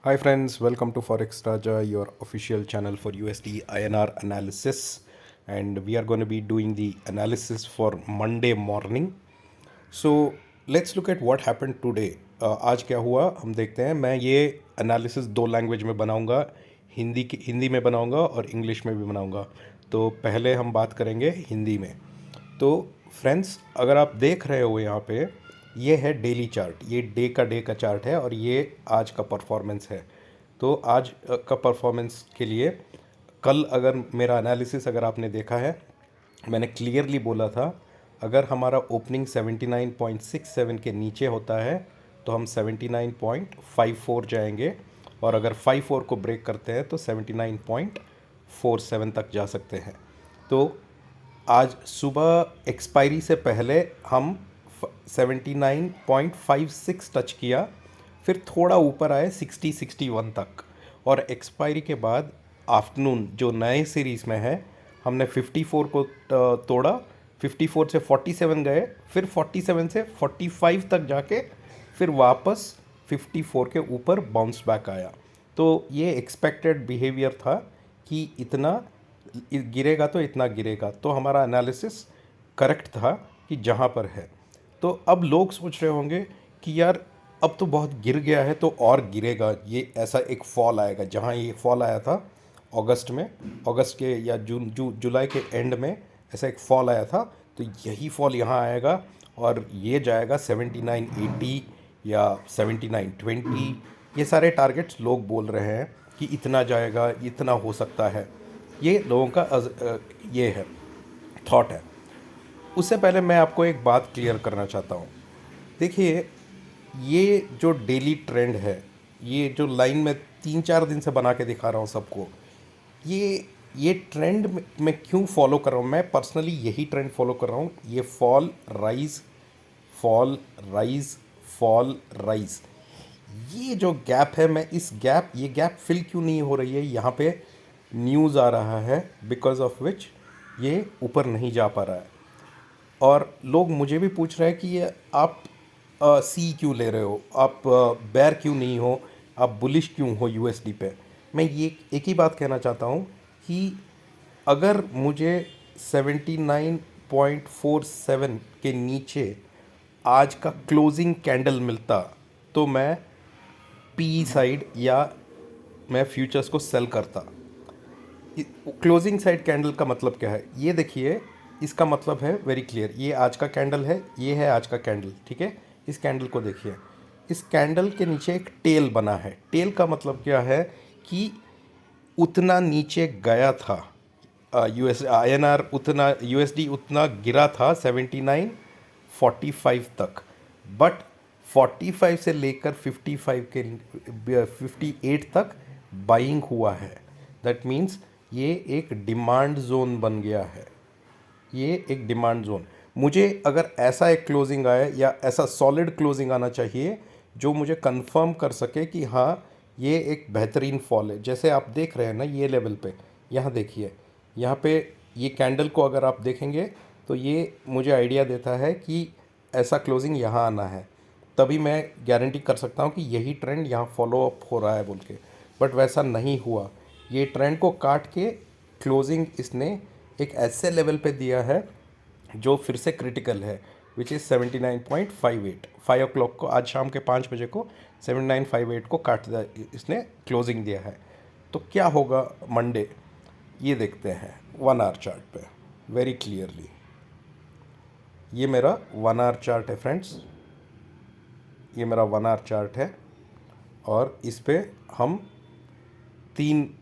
Hi friends, welcome to Forex Raja, your official channel for USD INR analysis. And we are going to be doing the analysis for Monday morning. So let's look at what happened today. आज क्या हुआ हम देखते हैं. मैं ये analysis दो language में बनाऊंगा. हिंदी में बनाऊंगा और इंग्लिश में भी बनाऊंगा. तो पहले हम बात करेंगे हिंदी में. तो फ्रेंड्स, अगर आप देख रहे हो यहाँ पे, ये है डेली चार्ट. ये डे का चार्ट है और ये आज का परफॉर्मेंस है. तो आज का परफॉर्मेंस के लिए कल अगर मेरा एनालिसिस अगर आपने देखा है, मैंने क्लियरली बोला था अगर हमारा ओपनिंग 79.67 के नीचे होता है तो हम 79.54 जाएंगे, और अगर 54 को ब्रेक करते हैं तो 79.47 तक जा सकते हैं. तो आज सुबह एक्सपायरी से पहले हम 79.56 टच किया, फिर थोड़ा ऊपर आए 60-61 तक, और एक्सपायरी के बाद आफ्टरनून जो नए सीरीज़ में है हमने 54 को तोड़ा. 54 से 47 गए, फिर 47 से 45 तक जाके फिर वापस 54 के ऊपर बाउंस बैक आया. तो ये एक्सपेक्टेड बिहेवियर था कि इतना गिरेगा तो इतना गिरेगा. तो हमारा एनालिसिस करेक्ट था कि जहाँ पर है. तो अब लोग सोच रहे होंगे कि यार अब तो बहुत गिर गया है तो और गिरेगा, ये ऐसा एक फॉल आएगा. जहाँ ये फॉल आया था अगस्त में, अगस्त के या जुलाई के एंड में ऐसा एक फॉल आया था, तो यही फॉल यहाँ आएगा और ये जाएगा 79.80 या 79.20. ये सारे टारगेट्स लोग बोल रहे हैं कि इतना जाएगा, इतना हो सकता है. ये लोगों का ये है, थॉट है. उससे पहले मैं आपको एक बात क्लियर करना चाहता हूँ. देखिए, ये जो डेली ट्रेंड है, ये जो लाइन में 3-4 दिन से बना के दिखा रहा हूँ सबको, ये ट्रेंड मैं क्यों फॉलो कर रहा हूँ. मैं पर्सनली यही ट्रेंड फॉलो कर रहा हूँ. ये fall rise, fall rise, fall rise, ये जो गैप है, मैं इस गैप ये गैप फिल क्यों नहीं हो रही है. यहाँ पे न्यूज़ आ रहा है बिकॉज ऑफ विच ये ऊपर नहीं जा पा रहा है. और लोग मुझे भी पूछ रहे हैं कि ये आप सी क्यों ले रहे हो, आप बैर क्यों नहीं हो, आप बुलिश क्यों हो यूएसडी पे. मैं ये एक ही बात कहना चाहता हूँ कि अगर मुझे 79.47 के नीचे आज का क्लोजिंग कैंडल मिलता तो मैं पी साइड या मैं फ्यूचर्स को सेल करता. क्लोजिंग साइड कैंडल का मतलब क्या है, ये देखिए. इसका मतलब है वेरी क्लियर. ये आज का कैंडल है, ये है आज का कैंडल, ठीक है. इस कैंडल को देखिए. इस कैंडल के नीचे एक टेल बना है. टेल का मतलब क्या है कि उतना नीचे गया था यूएस आईएनआर, उतना यूएसडी उतना गिरा था 79.45 तक. बट 45 से लेकर 55 के 58 तक बाइंग हुआ है. दैट मीन्स ये एक डिमांड जोन बन गया है. ये एक डिमांड जोन. मुझे अगर ऐसा एक क्लोजिंग आए या ऐसा सॉलिड क्लोजिंग आना चाहिए जो मुझे कंफर्म कर सके कि हाँ ये एक बेहतरीन फॉल है. जैसे आप देख रहे हैं ना ये लेवल पे, यहाँ देखिए, यहाँ पे ये कैंडल को अगर आप देखेंगे तो ये मुझे आइडिया देता है कि ऐसा क्लोजिंग यहाँ आना है. तभी मैं गारंटी कर सकता हूँ कि यही ट्रेंड यहाँ फॉलो अप हो रहा है बोल के. बट वैसा नहीं हुआ. ये ट्रेंड को काट के क्लोजिंग इसने एक ऐसे लेवल पे दिया है जो फिर से क्रिटिकल है, विच इज़ 79.58. 5 o'clock को, आज शाम के 5 बजे को 7958 को काट दिया, इसने क्लोजिंग दिया है. तो क्या होगा मंडे, ये देखते हैं 1 आवर चार्ट पे वेरी क्लियरली. ये मेरा 1 आवर चार्ट है फ्रेंड्स, ये मेरा 1 आवर चार्ट है. और इस पे हम तीन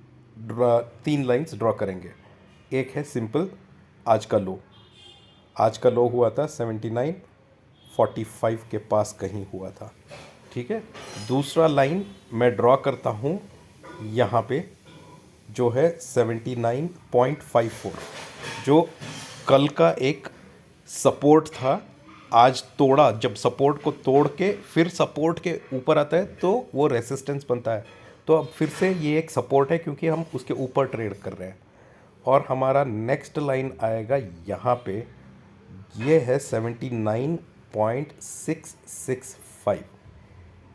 तीन लाइंस ड्रॉ करेंगे. एक है सिंपल आज का लो. आज का लो हुआ था 79.45 के पास कहीं हुआ था, ठीक है. दूसरा लाइन मैं ड्रॉ करता हूँ यहाँ पे, जो है 79.54, जो कल का एक सपोर्ट था. आज तोड़ा, जब सपोर्ट को तोड़ के फिर सपोर्ट के ऊपर आता है तो वो रेसिस्टेंस बनता है. तो अब फिर से ये एक सपोर्ट है क्योंकि हम उसके ऊपर ट्रेड कर रहे हैं. और हमारा नेक्स्ट लाइन आएगा यहाँ पे, ये है 79.665.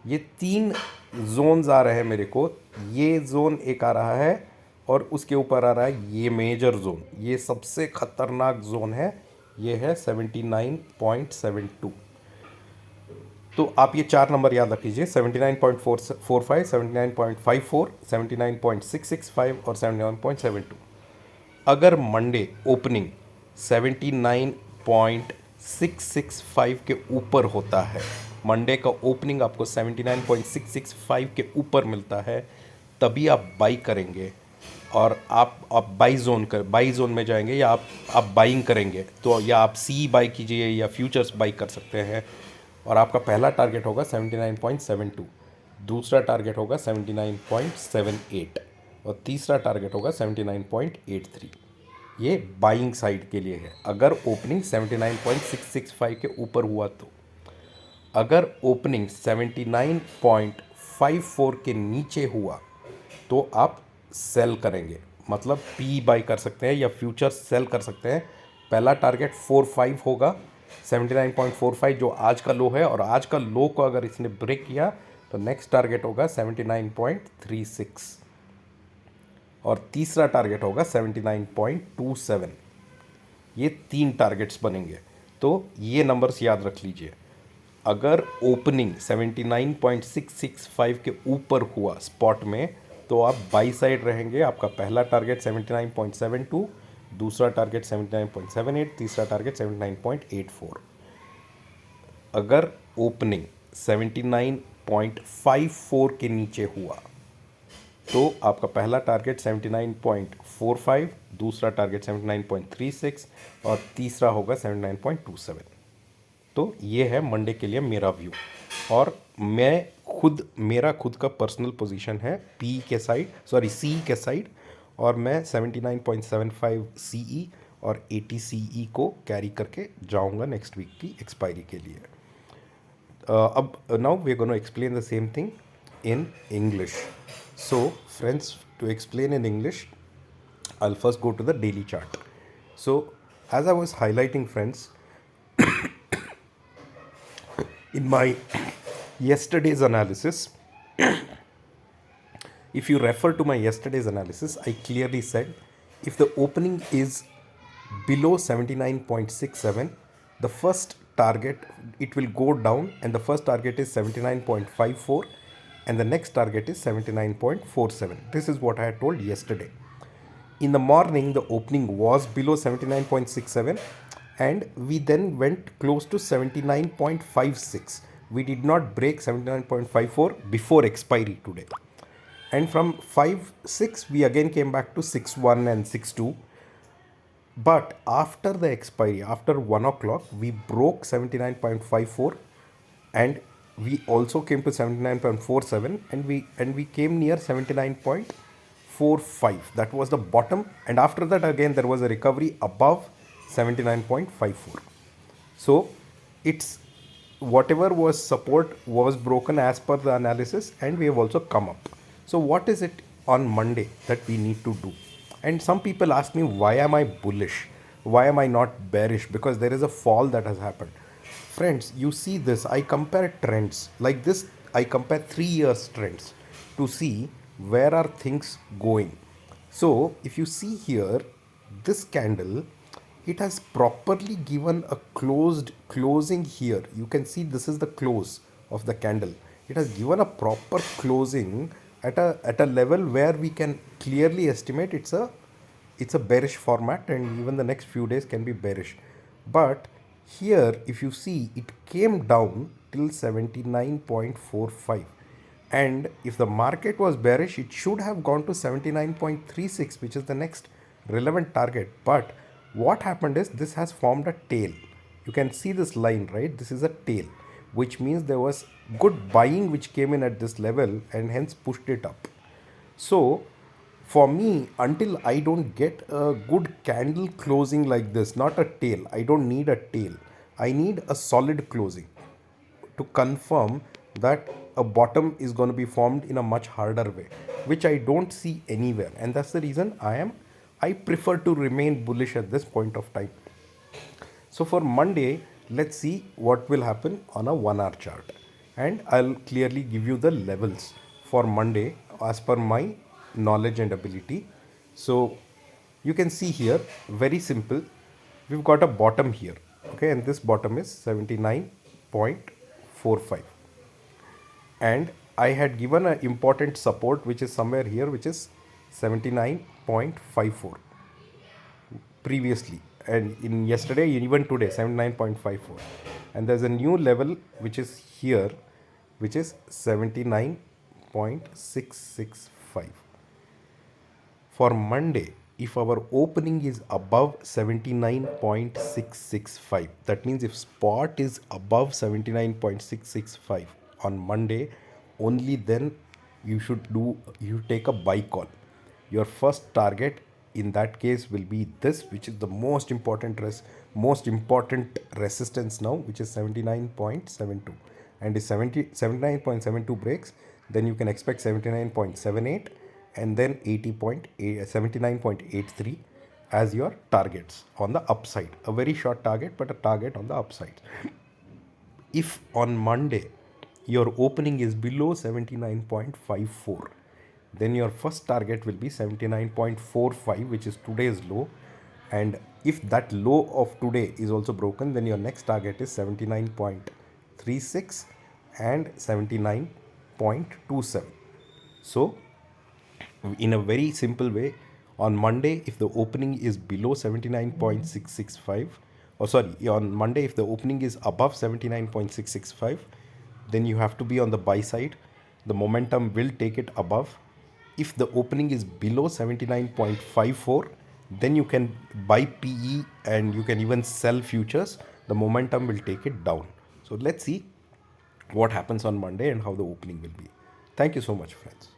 ये तीन जोन्स आ रहे हैं मेरे को। ये जोन एक आ रहा है और उसके ऊपर आ रहा है ये मेजर जोन, ये सबसे खतरनाक जोन है, ये है 79.72। तो आप ये चार नंबर याद रख लीजिए, 79.45, 79.54, 79.665 और 79.72। अगर मंडे ओपनिंग 79.665 के ऊपर होता है, मंडे का ओपनिंग आपको 79.665 के ऊपर मिलता है, तभी आप बाई करेंगे। और आप बाई जोन में जाएंगे, या आप बाइंग करेंगे, तो या आप सी बाई कीजिए या फ्यूचर्स बाई कर सकते हैं। और आपका पहला टारगेट होगा 79.72, दूसरा टारगेट होगा 79.78 और तीसरा टारगेट होगा 79.83। ये बाइंग साइड के लिए है अगर ओपनिंग 79.665 के ऊपर हुआ तो। अगर ओपनिंग 79.54 के नीचे हुआ तो आप सेल करेंगे, मतलब पी बाई कर सकते हैं या फ्यूचर सेल कर सकते हैं। पहला टारगेट 45 होगा, 79.45 जो आज का लो है, और आज का लो को अगर इसने ब्रेक किया तो नेक्स्ट टारगेट होगा 79.36 और तीसरा टारगेट होगा 79.27। ये तीन टारगेट्स बनेंगे, तो ये नंबर्स याद रख लीजिए। अगर ओपनिंग 79.665 के ऊपर हुआ स्पॉट में तो आप बाई साइड रहेंगे। आपका पहला टारगेट 79.72, दूसरा टारगेट 79.78, तीसरा टारगेट 79.84। अगर ओपनिंग 79.54 के नीचे हुआ तो आपका पहला टारगेट 79.45, दूसरा टारगेट 79.36 और तीसरा होगा 79.27। तो ये है मंडे के लिए मेरा व्यू। और मेरा खुद का पर्सनल पोजीशन है पी के साइड, सॉरी सी के साइड, और मैं 79.75 सीई और 80 सीई को कैरी करके जाऊंगा नेक्स्ट वीक की एक्सपायरी के लिए। अब now we're going to explain the same thing in English. So friends, to explain in English, I'll first go to the daily chart. So as I was highlighting, friends, in my yesterday's analysis, if you refer to my yesterday's analysis, I clearly said if the opening is below 79.67, the first target, it will go down, and the first target is 79.54 and the next target is 79.47. This is what I had told yesterday. In the morning, the opening was below 79.67 and we then went close to 79.56. We did not break 79.54 before expiry today. And from 5.6 we again came back to 6.1 and 6.2. But after the expiry, after 1 o'clock, we broke 79.54 and we also came to 79.47 and we came near 79.45. That was the bottom, and after that again there was a recovery above 79.54. So it's whatever was support was broken as per the analysis, and we have also come up. So what is it on Monday that we need to do? And some people ask me, why am I bullish? Why am I not bearish? Because there is a fall that has happened. Friends, you see this, I compare trends like this. I compare 3 years trends to see where are things going. So if you see here, this candle, it has properly given a closing here. You can see this is the close of the candle. It has given a proper closing at a level where we can clearly estimate it's a bearish format, and even the next few days can be bearish. But here if you see, it came down till 79.45, and if the market was bearish it should have gone to 79.36, which is the next relevant target. But what happened is this has formed a tail. You can see this line, right? This is a tail, which means there was good buying which came in at this level and hence pushed it up. So for me, until I don't get a good candle closing like this, not a tail, I don't need a tail, I need a solid closing to confirm that a bottom is going to be formed in a much harder way, which I don't see anywhere. And that's the reason I prefer to remain bullish at this point of time. So for Monday, let's see what will happen on a 1 hour chart. and I'll clearly give you the levels for Monday as per my knowledge and ability. So you can see here, very simple, we've got a bottom here, okay, and this bottom is 79.45, and I had given an important support which is somewhere here, which is 79.54 previously, and in yesterday, even today, 79.54, and there's a new level which is here, which is 79.665. For Monday, if our opening is above 79.665, that means if spot is above 79.665 on Monday, only then you take a buy call. Your first target in that case will be this, which is the most important resistance now, which is 79.72. And if 79.72 breaks, then you can expect 79.78 and then 79.83 as your targets on the upside. A very short target, but a target on the upside. If on Monday your opening is below 79.54, then your first target will be 79.45, which is today's low. And if that low of today is also broken, then your next target is 79.36 and 79.27. So in a very simple way, on Monday, if the opening is below 79.665, or sorry, on Monday, if the opening is above 79.665, then you have to be on the buy side. The momentum will take it above. If the opening is below 79.54, then you can buy PE and you can even sell futures. The momentum will take it down. So let's see what happens on Monday and how the opening will be. Thank you so much, friends.